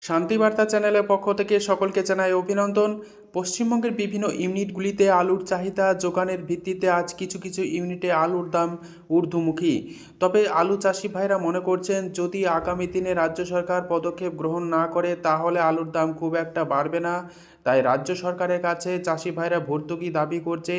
শান্তিবার্তা চ্যানেলের পক্ষ থেকে সকলকে জানাই অভিনন্দন। পশ্চিমবঙ্গের বিভিন্ন ইউনিটগুলিতে আলুর চাহিদা যোগানের ভিত্তিতে আজ কিছু কিছু ইউনিটে আলুর দাম ঊর্ধ্বমুখী। তবে আলু চাষি ভাইরা মনে করছেন, যদি আগামী দিনে রাজ্য সরকার পদক্ষেপ গ্রহণ না করে তাহলে আলুর দাম খুব একটা বাড়বে না। তাই রাজ্য সরকারের কাছে চাষি ভাইরা ভর্তুকি দাবি করছে।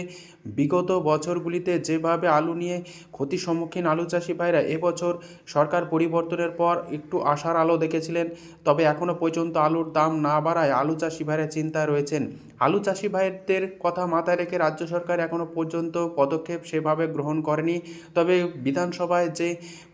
বিগত বছরগুলিতে যেভাবে আলু নিয়ে ক্ষতির সম্মুখীন আলু চাষি ভাইরা, এবছর সরকার পরিবর্তনের পর একটু আশার আলো দেখেছিলেন। তবে এখনও পর্যন্ত আলুর দাম না বাড়ায় আলু চাষি ভাইরা চিন্তায় রয়েছেন। আলু চাষি ভাইদের কথা মাথায় রেখে রাজ্য সরকার এখনও পর্যন্ত পদক্ষেপ সেভাবে গ্রহণ করেনি। তবে বিধানসভায় যে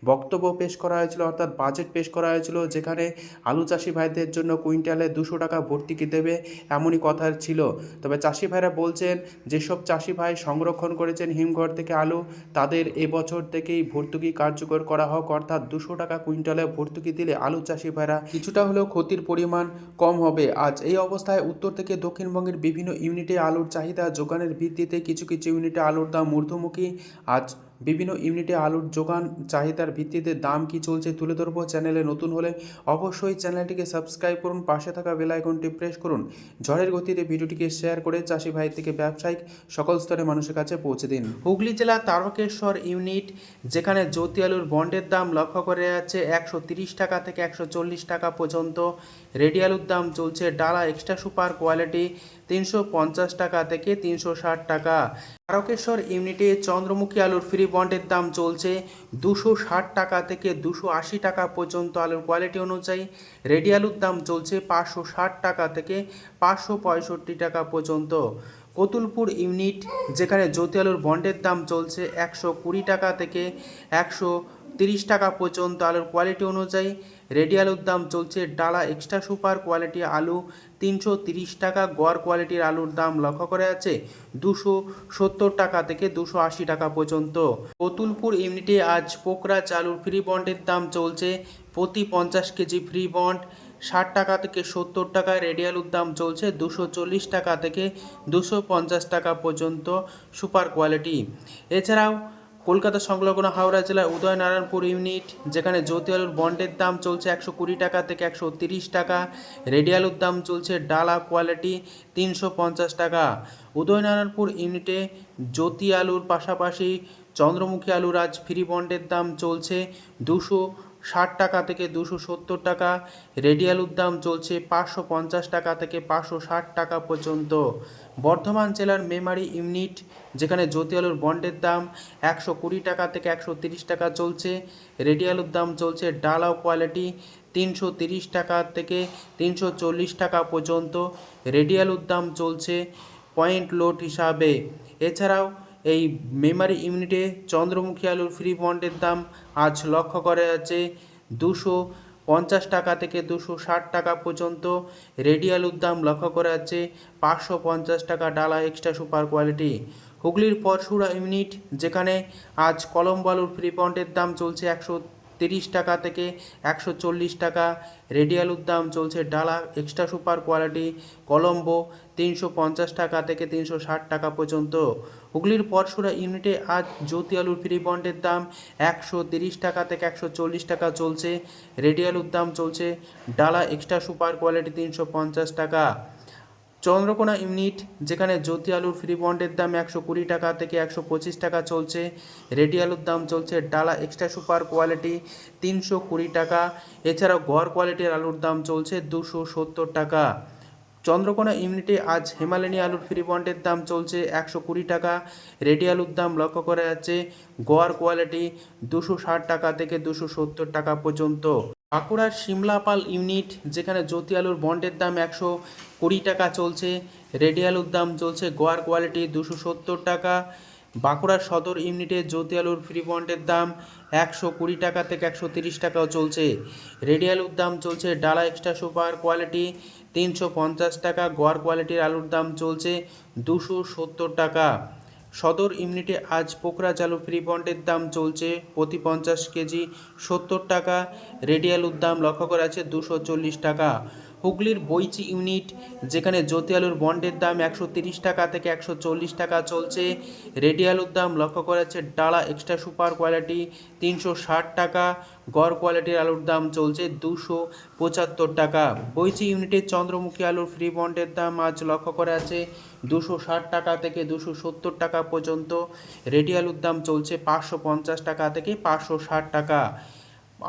বক্তব্য পেশ করা হয়েছিল, অর্থাৎ বাজেট পেশ করা হয়েছিল, যেখানে আলু চাষি ভাইদের জন্য কুইন্টালে 200 টাকা ভর্তুকি দেবে এমনই কথা ছিল। তবে চাষি ভাইরা বলছেন, যেসব চাষি ভাই সংরক্ষণ করেছেন হিমঘর থেকে আলু, তাদের এবছর থেকেই ভর্তুকি কার্যকর করা হোক, অর্থাৎ 200 টাকা কুইন্টালে ভর্তুকি দিলে আলু চাষি ভাইরা কিছুটা হলেও ক্ষতির পরিমাণ কম হবে। আজ এই অবস্থায় উত্তর থেকে দক্ষিণবঙ্গের বিভিন্ন ইউনিটে আলুর চাহিদা যোগানের ভিত্তিতে কিছু কিছু ইউনিটে আলুর দাম ঊর্ধ্বমুখী। আজ বিভিন্ন ইউনিটে আলুর যোগান চাহিদার ভিত্তিতে দাম কি চলছে তুলে ধরবো। চ্যানেলে নতুন হলে অবশ্যই চ্যানেলটিকে সাবস্ক্রাইব করুন, পাশে থাকা বেল আইকনটি প্রেস করুন। ঝড়ের গতিতে ভিডিওটিকে শেয়ার করে চাষি ভাই থেকে ব্যবসায়িক সকল স্তরের মানুষের কাছে পৌঁছে দিন। হুগলি জেলা তারকেশ্বর ইউনিট, যেখানে জ্যোতি আলুর বন্ডের দাম লক্ষ্য করে যাচ্ছে 130 টাকা থেকে 140 টাকা পর্যন্ত। রেডি আলুর দাম চলছে ডালা এক্সট্রা সুপার কোয়ালিটি 350 টাকা থেকে 360 টাকা। তারকেশ্বর ইউনিটে চন্দ্রমুখী আলুর ফ্রি বন্ডের দাম চলছে 260 টাকা থেকে 280 টাকা পর্যন্ত আলুর কোয়ালিটি অনুযায়ী। রেডি আলুর দাম চলছে 560 টাকা থেকে 565 টাকা পর্যন্ত। কতুলপুর ইউনিট, যেখানে জ্যোতি আলুর বন্ডের দাম চলছে 120 টাকা থেকে 130 টাকা পর্যন্ত আলুর কোয়ালিটি অনুযায়ী। রেডি আলুর দাম চলছে ডালা এক্সট্রা সুপার কোয়ালিটি আলু 330 টাকা। গড় কোয়ালিটির আলুর দাম লক্ষ্য করে আছে 270 টাকা থেকে 280 টাকা পর্যন্ত। কতুলপুর ইউনিটে আজ পোকরাজ আলুর ফ্রি বন্ডের দাম চলছে প্রতি 50 কেজি ফ্রি বন্ড 60 টাকা থেকে 70 টাকা। রেডি আলুর দাম চলছে 240 টাকা থেকে 250 টাকা পর্যন্ত সুপার কোয়ালিটি। এছাড়াও কলকাতা সংলগ্ন হাওড়া জেলার উদয়নারায়ণপুর ইউনিট, যেখানে জ্যোতি আলুর বন্ডের দাম চলছে 120 টাকা থেকে 130 টাকা। রেডি আলুর দাম চলছে ডালা কোয়ালিটি 350 টাকা। উদয়নারায়ণপুর ইউনিটে জ্যোতি আলুর পাশাপাশি চন্দ্রমুখী আলুর আজ ফ্রি বন্ডের দাম চলছে 260 টাকা থেকে 270 টাকা। রেডি আলুর দাম চলছে 550 টাকা থেকে 560 টাকা পর্যন্ত। বর্ধমান জেলার মেমারি ইউনিট, যেখানে জ্যোতি আলুর বন্ডের দাম 120 টাকা থেকে 130 টাকা চলছে। রেডি আলুর দাম চলছে ডালা কোয়ালিটি 330 টাকা থেকে 340 টাকা পর্যন্ত। রেডি আলুর দাম চলছে পয়েন্ট লোড হিসাবে। এছাড়াও এই মেমারি ইউনিটে চন্দ্রমুখী আলুর ফ্রি বন্ডের দাম আজ লক্ষ্য করা যাচ্ছে 250 টাকা থেকে 260 টাকা পর্যন্ত। রেডি আলুর দাম লক্ষ্য করা যাচ্ছে 550 টাকা ডালা এক্সট্রা সুপার কোয়ালিটি। হুগলির পরশুরা ইউনিট, যেখানে আজ কলম্বো আলুর ফ্রি বন্ডের দাম চলছে 130 টাকা থেকে 140 টাকা। রেডি আলুর দাম চলছে ডালা এক্সট্রা সুপার কোয়ালিটি কলম্বো 350 টাকা থেকে 360 টাকা পর্যন্ত। হুগলির পরশুরা ইউনিটে আজ জ্যোতি আলুর ফ্রি বন্ডের দাম 130 টাকা থেকে 140 টাকা চলছে। রেডি আলুর দাম চলছে ডালা এক্সট্রা সুপার কোয়ালিটি 350 টাকা। চন্দ্রকোনা ইউনিট, যেখানে জ্যোতি আলুর ফ্রি বন্ডের দাম 120 টাকা থেকে 125 টাকা চলছে। রেডি আলুর দাম চলছে ডালা এক্সট্রা সুপার কোয়ালিটি 320 টাকা। এছাড়াও গড় কোয়ালিটির আলুর দাম চলছে 270 টাকা। চন্দ্রকোনা ইউনিটে আজ হিমালয়ানি আলুর ফ্রি বন্ডের দাম চলছে 120 টাকা। রেডি আলুর দাম লক্ষ্য করা যাচ্ছে গড় কোয়ালিটি 260 টাকা থেকে 270 টাকা পর্যন্ত। বাঁকুড়ার সিমলাপাল ইউনিট, যেখানে জ্যোতি আলুর বন্ডের দাম 120 টাকা চলছে। রেডি আলুর দাম চলছে গড় কোয়ালিটি 270 টাকা। বাঁকুড়ার সদর ইউনিটে জ্যোতি আলুর ফ্রি বন্ডের দাম 120 টাকা থেকে 130 টাকাও চলছে। রেডি আলুর দাম চলছে ডালা এক্সট্রা সুপার কোয়ালিটি 350 টাকা। গড় কোয়ালিটির আলুর দাম চলছে 270 টাকা। সদর ইউনিটে আজ পোকরাজ আলু ফ্রি বন্ডের দাম চলছে প্রতি 50 কেজি 70 টাকা। রেডি আলুর দাম লক্ষ্য করা আছে 240 টাকা। হুগলির বৈচি ইউনিট, যেখানে জ্যোতি আলুর বন্ডের দাম 130 টাকা থেকে 140 টাকা চলছে। রেডি আলুর দাম লক্ষ্য করা যাচ্ছে ডালা এক্সট্রা সুপার কোয়ালিটি 360 টাকা, গড় কোয়ালিটির আলুর দাম চলছে 275 টাকা। বৈচি ইউনিটের চন্দ্রমুখী আলুর ফ্রি বন্ডের দাম আজ লক্ষ্য করা আছে 260 টাকা থেকে 270 টাকা পর্যন্ত। রেডি আলুর দাম চলছে 550 টাকা থেকে 560 টাকা।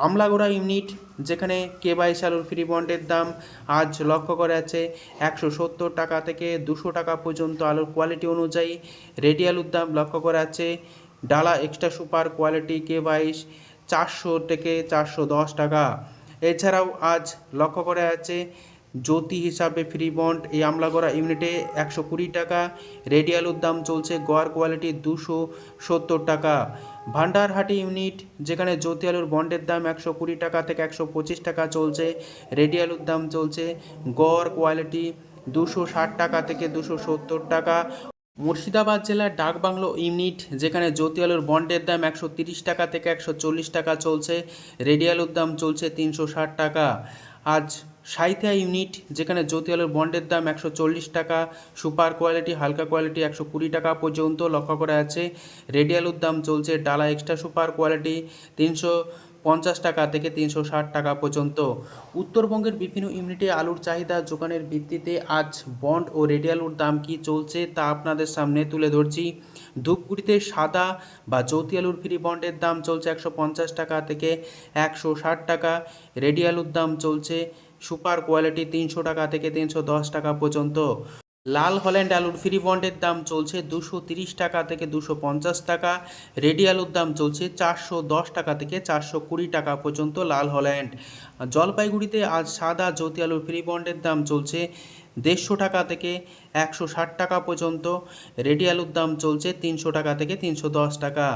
আমলাগোড়া ইউনিট, যেখানে কে22 আলুর ফ্রি বন্ডের দাম আজ লক্ষ্য করা আছে 170 টাকা থেকে 200 টাকা পর্যন্ত আলুর কোয়ালিটি অনুযায়ী। রেডি আলুর দাম লক্ষ্য করা আছে ডালা এক্সট্রা সুপার কোয়ালিটি কে22 400 থেকে 410 টাকা। এছাড়াও আজ লক্ষ্য করা আছে জ্যোতি হিসাবে ফ্রি বন্ড এই আমলাগড়া ইউনিটে 120 টাকা। রেডি আলুর দাম চলছে গড় কোয়ালিটি 270 টাকা। ভান্ডারহাটি ইউনিট, যেখানে জ্যোতি আলুর বন্ডের দাম 120 টাকা থেকে 125 টাকা চলছে। রেডি আলুর দাম চলছে গড় কোয়ালিটি 260 টাকা থেকে 270 টাকা। মুর্শিদাবাদ জেলার ডাকবাংলো ইউনিট, যেখানে জ্যোতি আলুর বন্ডের দাম 130 টাকা থেকে 140 টাকা চলছে। রেডি আলুর দাম চলছে 360 টাকা। আজ সাঁইথিয়া ইউনিট, যেখানে জ্যোতি আলুর বন্ডের দাম 140 টাকা, সুপার কোয়ালিটি হালকা কোয়ালিটি 120 টাকা পর্যন্ত লক্ষ্য করা আছে। রেডি আলুর দাম চলছে ডালা এক্সট্রা সুপার কোয়ালিটি 350 টাকা থেকে 360 টাকা পর্যন্ত। উত্তরবঙ্গের বিভিন্ন ইউনিটে আলুর চাহিদা যোগানের ভিত্তিতে আজ বন্ড ও রেডি আলুর দাম কি চলছে তা আপনাদের সামনে তুলে ধরছি। ধূপগুড়িতে সাদা বা জ্যোতি আলুর ফ্রি বন্ডের দাম চলছে 150 টাকা থেকে 160 টাকা। রেডি আলুর দাম চলছে সুপার কোয়ালিটি 300 টাকা থেকে 310 টাকা পর্যন্ত। লাল হল্যান্ড আলুর ফ্রি বন্ডের দাম চলছে 230 টাকা থেকে 250 টাকা। রেডি আলুর দাম চলছে 410 টাকা থেকে 420 টাকা পর্যন্ত লাল হল্যান্ড। জলপাইগুড়িতে আজ সাদা জ্যোতি আলুর ফ্রি বন্ডের দাম চলছে 150 টাকা থেকে 160 টাকা পর্যন্ত। রেডি আলুর দাম চলছে 300 টাকা থেকে 310 টাকা।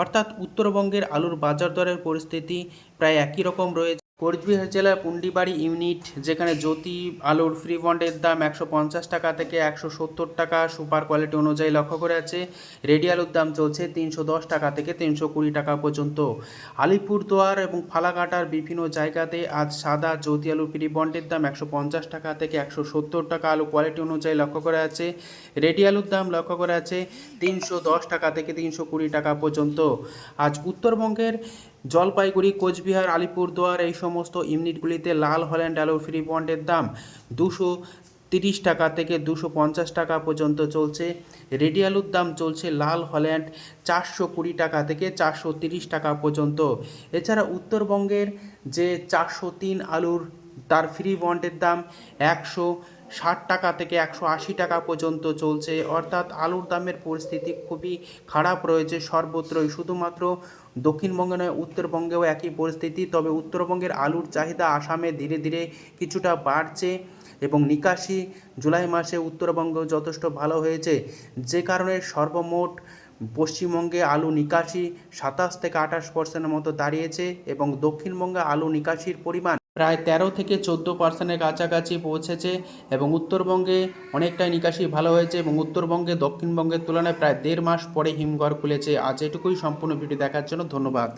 অর্থাৎ উত্তরবঙ্গের আলুর বাজার দরের পরিস্থিতি প্রায় একই রকম রয়েছে। কোচবিহার জেলার পুন্ডিবাড়ি ইউনিট, যেখানে জ্যোতি আলুর ফ্রি বন্ডের দাম 150 টাকা থেকে 170 টাকা সুপার কোয়ালিটি অনুযায়ী লক্ষ্য করে আছে। রেডি আলুর দাম চলছে 310 টাকা থেকে 320 টাকা পর্যন্ত। আলিপুরদুয়ার এবং ফালাকাটার বিভিন্ন জায়গাতে আজ সাদা জ্যোতি আলুর ফ্রি বন্ডের দাম 150 টাকা থেকে 170 টাকা আলু কোয়ালিটি অনুযায়ী লক্ষ্য করে আছে। রেডি আলুর দাম লক্ষ্য করে আছে 310 টাকা থেকে 320 টাকা পর্যন্ত। আজ উত্তরবঙ্গের জলপাইগুড়ি, কোচবিহার, আলিপুরদুয়ার এই সমস্ত ইউনিটগুলিতে লাল হল্যান্ড আলুর ফ্রি বন্ডের দাম 230 টাকা থেকে 250 টাকা পর্যন্ত চলছে। রেডি আলুর দাম চলছে লাল হল্যান্ড 420 টাকা থেকে 430 টাকা পর্যন্ত। এছাড়া উত্তরবঙ্গের যে 403 আলুর তার ফ্রি বন্ডের দাম 160 টাকা থেকে 180 টাকা পর্যন্ত চলছে। অর্থাৎ আলুর দামের পরিস্থিতি খুবই খারাপ রয়েছে সর্বত্রই, শুধুমাত্র দক্ষিণবঙ্গে নয় উত্তরবঙ্গেও একই পরিস্থিতি। তবে উত্তরবঙ্গের আলুর চাহিদা আসামে ধীরে ধীরে কিছুটা বাড়ছে এবং নিকাশি জুলাই মাসে উত্তরবঙ্গ যথেষ্ট ভালো হয়েছে, যে কারণে সর্বমোট পশ্চিমবঙ্গে আলু নিকাশি 27 থেকে 28% মতো দাঁড়িয়েছে এবং দক্ষিণবঙ্গে আলু নিকাশির পরিমাণ প্রায় 13 থেকে 14% কাছাকাছি পৌঁছেছে এবং উত্তরবঙ্গে অনেকটাই নিকাশি ভালো হয়েছে এবং উত্তরবঙ্গে দক্ষিণবঙ্গের তুলনায় প্রায় 1.5 মাস পরে হিমঘর খুলেছে। আজ এটুকুই। সম্পূর্ণ ভিডিও দেখার জন্য ধন্যবাদ।